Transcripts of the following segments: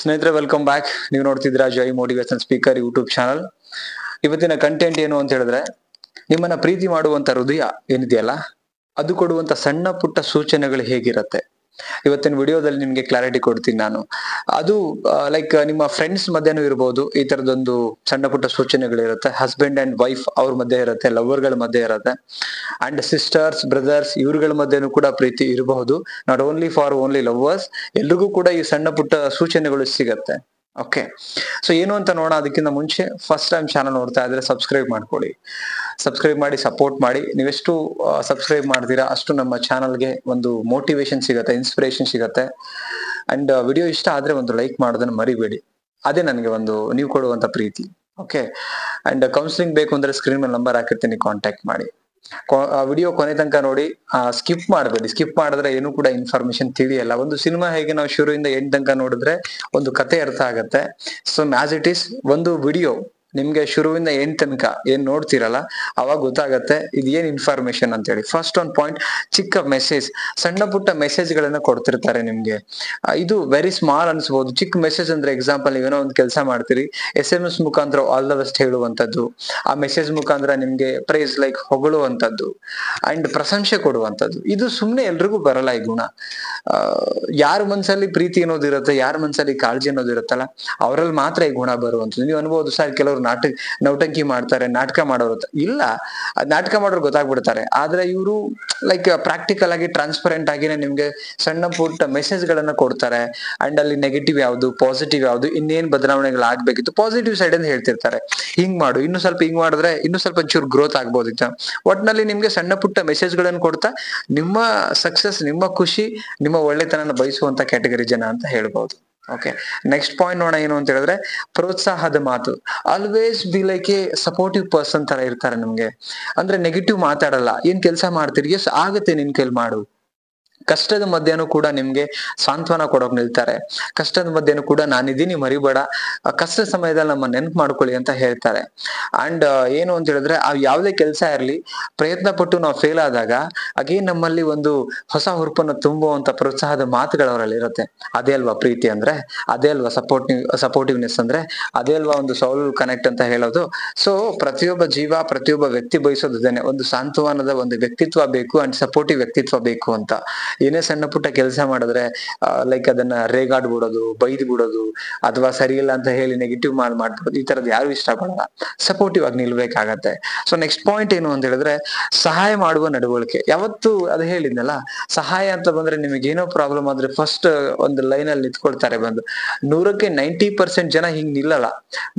ಸ್ನೇಹಿತರೆ, welcome back. ನೀವು ನೋಡ್ತಿದ್ದೀರಾ ಜೈ ಮೋಟಿವೇಶನ್ ಸ್ಪೀಕರ್ ಯೂಟ್ಯೂಬ್ ಚಾನಲ್. ಇವತ್ತಿನ ಕಂಟೆಂಟ್ ಏನು ಅಂತ ಹೇಳಿದ್ರೆ, ನಿಮ್ಮನ್ನ ಪ್ರೀತಿ ಮಾಡುವಂತ ಹೃದಯ ಏನಿದೆಯಲ್ಲ, ಅದು ಕೊಡುವಂತ ಸಣ್ಣ ಪುಟ್ಟ ಸೂಚನೆಗಳು ಹೇಗಿರತ್ತೆ, ಇವತ್ತಿನ ವಿಡಿಯೋದಲ್ಲಿ ನಿಮ್ಗೆ ಕ್ಲಾರಿಟಿ ಕೊಡ್ತೀನಿ ನಾನು. ಅದು ಲೈಕ್ ನಿಮ್ಮ ಫ್ರೆಂಡ್ಸ್ ಮಧ್ಯನೂ ಇರಬಹುದು, ಈ ತರದೊಂದು ಸಣ್ಣ ಪುಟ್ಟ ಸೂಚನೆಗಳಿರುತ್ತೆ. ಹಸ್ಬೆಂಡ್ ಅಂಡ್ ವೈಫ್ ಅವ್ರ ಮಧ್ಯೆ ಇರುತ್ತೆ, ಲವರ್ಗಳ ಮಧ್ಯೆ ಇರುತ್ತೆ, ಅಂಡ್ ಸಿಸ್ಟರ್ಸ್ ಬ್ರದರ್ಸ್ ಇವ್ರಗಳ ಮಧ್ಯನೂ ಕೂಡ ಪ್ರೀತಿ ಇರಬಹುದು. Not only for only lovers, ಎಲ್ರಿಗೂ ಕೂಡ ಈ ಸಣ್ಣ ಪುಟ್ಟ ಸೂಚನೆಗಳು ಸಿಗತ್ತೆ. ಓಕೆ, ಸೊ ಏನು ಅಂತ ನೋಡೋಣ. ಅದಕ್ಕಿಂತ ಮುಂಚೆ ಫಸ್ಟ್ ಟೈಮ್ ಚಾನಲ್ ನೋಡ್ತಾ ಇದ್ರೆ ಸಬ್ಸ್ಕ್ರೈಬ್ ಮಾಡ್ಕೊಳ್ಳಿ, ಸಬ್ಸ್ಕ್ರೈಬ್ ಮಾಡಿ ಸಪೋರ್ಟ್ ಮಾಡಿ. ನೀವೆಷ್ಟು ಸಬ್ಸ್ಕ್ರೈಬ್ ಮಾಡ್ತೀರಾ ಅಷ್ಟು ನಮ್ಮ ಚಾನಲ್ಗೆ ಒಂದು ಮೋಟಿವೇಶನ್ ಸಿಗತ್ತೆ, ಇನ್ಸ್ಪಿರೇಷನ್ ಸಿಗತ್ತೆ. ಅಂಡ್ ವಿಡಿಯೋ ಇಷ್ಟ ಆದ್ರೆ ಒಂದು ಲೈಕ್ ಮಾಡೋದನ್ನ ಮರಿಬೇಡಿ, ಅದೇ ನನಗೆ ಒಂದು ನೀವು ಕೊಡುವಂತ ಪ್ರೀತಿ. ಓಕೆ, ಅಂಡ್ ಕೌನ್ಸಿಲಿಂಗ್ ಬೇಕು ಅಂದ್ರೆ ಸ್ಕ್ರೀನ್ ಮೇಲೆ ನಂಬರ್ ಹಾಕಿರ್ತೀನಿ, ಕಾಂಟ್ಯಾಕ್ಟ್ ಮಾಡಿ. ವಿಡಿಯೋ ಕೊನೆ ತನಕ ನೋಡಿ, ಸ್ಕಿಪ್ ಮಾಡಬೇಡಿ. ಸ್ಕಿಪ್ ಮಾಡಿದ್ರೆ ಏನು ಕೂಡ ಇನ್ಫಾರ್ಮೇಶನ್ ತಿಳಿಯಲ್ಲ. ಒಂದು ಸಿನಿಮಾ ಹೇಗೆ ನಾವು ಶುರುವಿಂದ ಎಂಡ್ ತನಕ ನೋಡಿದ್ರೆ ಒಂದು ಕತೆ ಅರ್ಥ ಆಗತ್ತೆ, ಸೊ ಆಸ್ ಇಟ್ ಈಸ್ ಒಂದು ವಿಡಿಯೋ ನಿಮ್ಗೆ ಶುರುವಿಂದ ಎಂಡ್ ತನಕ ಏನ್ ನೋಡ್ತಿರಲ್ಲ ಅವಾಗ ಗೊತ್ತಾಗತ್ತೆ ಇದು ಏನ್ ಇನ್ಫಾರ್ಮೇಶನ್ ಅಂತ ಹೇಳಿ. ಫಸ್ಟ್ ಒಂದು ಪಾಯಿಂಟ್, ಚಿಕ್ಕ ಮೆಸೇಜ್, ಸಣ್ಣ ಪುಟ್ಟ ಮೆಸೇಜ್ ಗಳನ್ನ ಕೊಡ್ತಿರ್ತಾರೆ ನಿಮ್ಗೆ. ಇದು ವೆರಿ ಸ್ಮಾಲ್ ಅನ್ಸ್ಬೋದು. ಚಿಕ್ಕ ಮೆಸೇಜ್ ಅಂದ್ರೆ ಎಕ್ಸಾಂಪಲ್, ನೀವೇನೋ ಒಂದು ಕೆಲಸ ಮಾಡ್ತೀರಿ, SMS ಮುಖಾಂತರ ಆಲ್ ದ ಬೆಸ್ಟ್ ಹೇಳುವಂತದ್ದು, ಆ ಮೆಸೇಜ್ ಮುಖಾಂತರ ನಿಮ್ಗೆ ಪ್ರೈಸ್ ಲೈಕ್ ಹೊಗಳುವಂತದ್ದು ಅಂಡ್ ಪ್ರಶಂಸೆ ಕೊಡುವಂತದ್ದು. ಇದು ಸುಮ್ನೆ ಎಲ್ರಿಗೂ ಬರಲ್ಲ ಈ ಗುಣ. ಯಾರ ಮನ್ಸಲ್ಲಿ ಪ್ರೀತಿ ಅನ್ನೋದಿರುತ್ತೆ, ಯಾರ ಮನ್ಸಲ್ಲಿ ಕಾಳಜಿ ಅನ್ನೋದಿರುತ್ತಲ್ಲ, ಅವರಲ್ಲಿ ಮಾತ್ರ ಈ ಗುಣ ಬರುವಂತದ್ದು. ನೀವು ಅನ್ಬೋದು ಸರ್, ಕೆಲವರು ನೌಟಂಕಿ ಮಾಡ್ತಾರೆ, ನಾಟಕ ಮಾಡೋರು ಇಲ್ಲ, ನಾಟಕ ಮಾಡೋರು ಗೊತ್ತಾಗ್ಬಿಡ್ತಾರೆ. ಆದ್ರೆ ಇವರು ಲೈಕ್ ಪ್ರಾಕ್ಟಿಕಲ್ ಆಗಿ ಟ್ರಾನ್ಸ್ಪರೆಂಟ್ ಆಗಿನೇ ನಿಮ್ಗೆ ಸಣ್ಣ ಪುಟ್ಟ ಮೆಸೇಜ್ ಗಳನ್ನ ಕೊಡ್ತಾರೆ. ಅಂಡ್ ಅಲ್ಲಿ ನೆಗೆಟಿವ್ ಯಾವ್ದು, ಪಾಸಿಟಿವ್ ಯಾವ್ದು, ಇನ್ನೇನ್ ಬದಲಾವಣೆಗಳಾಗ್ಬೇಕಿತ್ತು, ಪಾಸಿಟಿವ್ ಸೈಡ್ ಅಂತ ಹೇಳ್ತಿರ್ತಾರೆ. ಹಿಂಗ್ ಮಾಡು, ಇನ್ನು ಸ್ವಲ್ಪ ಹಿಂಗ್ ಮಾಡಿದ್ರೆ ಇನ್ನು ಸ್ವಲ್ಪ ಚೂರು ಗ್ರೋತ್ ಆಗ್ಬೋದಿತ್ತು. ಒಟ್ನಲ್ಲಿ ನಿಮ್ಗೆ ಸಣ್ಣ ಪುಟ್ಟ ಮೆಸೇಜ್ ಗಳನ್ನ ಕೊಡ್ತಾ ನಿಮ್ಮ ಸಕ್ಸಸ್, ನಿಮ್ಮ ಖುಷಿ, ನಿಮ್ಮ ಒಳ್ಳೆತನ ಬಯಸುವಂತ ಕ್ಯಾಟಗರಿ ಜನ ಅಂತ ಹೇಳ್ಬಹುದು. ಓಕೆ, ನೆಕ್ಸ್ಟ್ ಪಾಯಿಂಟ್ ನೋಡೋಣ. ಏನು ಅಂತ ಹೇಳಿದ್ರೆ, ಪ್ರೋತ್ಸಾಹದ ಮಾತು. Always be like A supportive person ತರ ಇರ್ತಾರೆ ನಮ್ಗೆ. ಅಂದ್ರೆ ನೆಗೆಟಿವ್ ಮಾತಾಡಲ್ಲ. ಏನ್ ಕೆಲಸ ಮಾಡ್ತೀರಿ, ಎಸ್ ಆಗತ್ತೆ ನಿನ್ ಕೈಲಿ ಮಾಡು. ಕಷ್ಟದ ಮಧ್ಯನೂ ಕೂಡ ನಿಮ್ಗೆ ಸಾಂತ್ವನ ಕೊಡೋಕ್ ನಿಲ್ತಾರೆ. ಕಷ್ಟದ ಮಧ್ಯನೂ ಕೂಡ ನಾನಿದ್ದೀನಿ ಮರಿಬೇಡ, ಕಷ್ಟ ಸಮಯದಲ್ಲಿ ನಮ್ಮ ನೆನ್ಪು ಮಾಡ್ಕೊಳ್ಳಿ ಅಂತ ಹೇಳ್ತಾರೆ. ಅಂಡ್ ಏನು ಅಂತ ಹೇಳಿದ್ರೆ, ಆ ಯಾವ್ದೇ ಕೆಲಸ ಇರ್ಲಿ, ಪ್ರಯತ್ನ ಪಟ್ಟು ನಾವು ಫೇಲ್ ಆದಾಗ ಅಗೇನ್ ನಮ್ಮಲ್ಲಿ ಒಂದು ಹೊಸ ಹುರುಪನ್ನು ತುಂಬುವಂತ ಪ್ರೋತ್ಸಾಹದ ಮಾತುಗಳು ಅವರಲ್ಲಿ ಇರುತ್ತೆ. ಅದೇ ಅಲ್ವಾ ಪ್ರೀತಿ ಅಂದ್ರೆ, ಅದೇ ಅಲ್ವಾ ಸಪೋರ್ಟಿವ್ನೆಸ್ ಅಂದ್ರೆ, ಅದೇ ಅಲ್ವಾ ಒಂದು ಸೌಲ್ ಕನೆಕ್ಟ್ ಅಂತ ಹೇಳೋದು. ಸೊ ಪ್ರತಿಯೊಬ್ಬ ಜೀವ, ಪ್ರತಿಯೊಬ್ಬ ವ್ಯಕ್ತಿ ಬಯಸೋದೇನೆ, ಒಂದು ಸಾಂತ್ವನದ ಒಂದು ವ್ಯಕ್ತಿತ್ವ ಬೇಕು ಅಂಡ್ ಸಪೋರ್ಟಿವ್ ವ್ಯಕ್ತಿತ್ವ ಬೇಕು ಅಂತ. ಏನೇ ಸಣ್ಣ ಪುಟ್ಟ ಕೆಲಸ ಮಾಡಿದ್ರೆ ಲೈಕ್ ಅದನ್ನ ರೇಗಾಡ್ ಬಿಡೋದು, ಬೈದ್ ಬಿಡೋದು, ಅಥವಾ ಸರಿ ಇಲ್ಲ ಅಂತ ಹೇಳಿ ನೆಗೆಟಿವ್ ಮಾಡ್ಬಿಡೋದು, ಈ ತರದ್ ಯಾರು ಇಷ್ಟಪಡಲ್ಲ. ಸಪೋರ್ಟಿವ್ ಆಗಿ ನಿಲ್ಬೇಕಾಗತ್ತೆ. ಸೊ ನೆಕ್ಸ್ಟ್ ಪಾಯಿಂಟ್ ಏನು ಅಂತ ಹೇಳಿದ್ರೆ, ಸಹಾಯ ಮಾಡುವ ನಡವಳಿಕೆ. ಯಾವತ್ತು ಅದು ಹೇಳಿದ್ನಲ್ಲ, ಸಹಾಯ ಅಂತ ಬಂದ್ರೆ ನಿಮಗೆ ಏನೋ ಪ್ರಾಬ್ಲಮ್ ಆದ್ರೆ ಫಸ್ಟ್ ಒಂದು ಲೈನ್ ಅಲ್ಲಿ ನಿಂತ್ಕೊಳ್ತಾರೆ ಬಂದು. 100ಕ್ಕೆ 90% ಜನ ಹಿಂಗ್ ನಿಲ್ಲಲ್ಲ,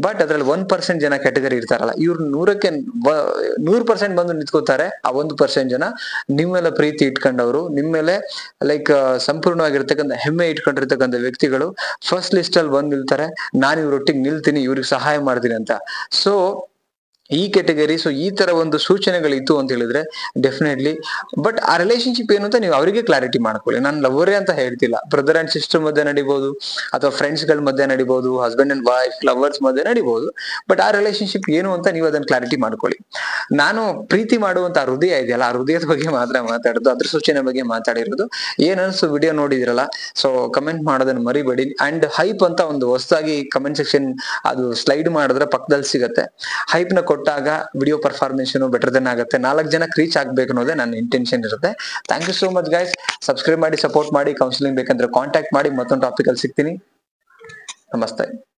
ಬಟ್ ಅದ್ರಲ್ಲಿ 1% ಜನ ಕ್ಯಾಟಗರಿ ಇರ್ತಾರಲ್ಲ, ಇವ್ರು 100ಕ್ಕೆ 100% ಬಂದು ನಿಂತ್ಕೋತಾರೆ. ಆ 1% ಜನ ನಿಮ್ಮೆಲ್ಲ ಪ್ರೀತಿ ಇಟ್ಕೊಂಡವ್ರು, ನಿಮ್ಮೇಲೆ ಲೈಕ್ ಸಂಪೂರ್ಣವಾಗಿರ್ತಕ್ಕಂಥ ಹೆಮ್ಮೆ ಇಟ್ಕೊಂಡಿರ್ತಕ್ಕಂಥ ವ್ಯಕ್ತಿಗಳು ಫಸ್ಟ್ ಲಿಸ್ಟ್ ಅಲ್ಲಿ ಬಂದ್ ನಿಲ್ತಾರೆ. ನಾನು ಇವ್ರೊಟ್ಟಿಗೆ ನಿಲ್ತೀನಿ, ಇವ್ರಿಗೆ ಸಹಾಯ ಮಾಡ್ತೀನಿ ಅಂತ. ಸೊ ಈ ಕ್ಯಾಟಗರಿ, ಸೊ ಈ ತರ ಒಂದು ಸೂಚನೆಗಳಿತ್ತು ಅಂತ ಹೇಳಿದ್ರೆ ಡೆಫಿನೆಟ್ಲಿ. ಬಟ್ ಆ ರಿಲೇಶನ್ಶಿಪ್ ಏನು ಅಂತ ನೀವು ಅವರಿಗೆ ಕ್ಲಾರಿಟಿ ಮಾಡ್ಕೊಳ್ಳಿ. ನಾನು ಲವರೇ ಅಂತ ಹೇಳ್ತಿಲ್ಲ, ಬ್ರದರ್ ಅಂಡ್ ಸಿಸ್ಟರ್ ಮಧ್ಯೆ ನಡಿಬಹುದು, ಅಥವಾ ಫ್ರೆಂಡ್ಸ್ ಗಳ ಮಧ್ಯೆ ನಡಿಬಹುದು, ಹಸ್ಬೆಂಡ್ ಅಂಡ್ ವೈಫ್ ಲವರ್ಸ್ ಮಧ್ಯೆ ನಡಿಬಹುದು. ಬಟ್ ಆ ರಿಲೇಶನ್ಶಿಪ್ ಏನು ಅಂತ ನೀವು ಅದನ್ನ ಕ್ಲಾರಿಟಿ ಮಾಡ್ಕೊಳ್ಳಿ. ನಾನು ಪ್ರೀತಿ ಮಾಡುವಂತ ಹೃದಯ ಇದೆಯಲ್ಲ, ಆ ಹೃದಯದ ಬಗ್ಗೆ ಮಾತ್ರ ಮಾತಾಡೋದು, ಅದ್ರ ಸೂಚನೆ ಬಗ್ಗೆ ಮಾತಾಡಿರೋದು. ಏನ್ ಅನ್ಸು ವಿಡಿಯೋ ನೋಡಿದಿರಲ್ಲ, ಸೊ ಕಮೆಂಟ್ ಮಾಡೋದನ್ನ ಮರಿಬೇಡಿ. ಅಂಡ್ ಹೈಪ್ ಅಂತ ಒಂದು ಹೊಸದಾಗಿ ಕಮೆಂಟ್ ಸೆಕ್ಷನ್ ಅದು ಸ್ಲೈಡ್ ಮಾಡಿದ್ರೆ ಪಕ್ಕದಲ್ಲಿ ಸಿಗತ್ತೆ. ಹೈಪ್ ನ ಕೊಟ್ಟಾಗ ವಿಡಿಯೋ ಪರ್ಫಾರ್ಮೆನ್ಸ್ ಬೆಟರ್ ದೆನ್ ಆಗುತ್ತೆ. 4 ಜನಕ್ಕೆ ರೀಚ್ ಆಗ್ಬೇಕು ಅನ್ನೋದೇ ನನ್ನ ಇಂಟೆನ್ಷನ್ ಇರುತ್ತೆ. Thank you so much guys. Subscribe ಮಾಡಿ ಸಪೋರ್ಟ್ ಮಾಡಿ. ಕೌನ್ಸಿಲಿಂಗ್ ಬೇಕಂದ್ರೆ ಕಾಂಟ್ಯಾಕ್ಟ್ ಮಾಡಿ. ಮತ್ತೊಂದು ಟಾಪಿಕ್ ಅಲ್ಲಿ ಸಿಗ್ತೀನಿ. ನಮಸ್ತೆ.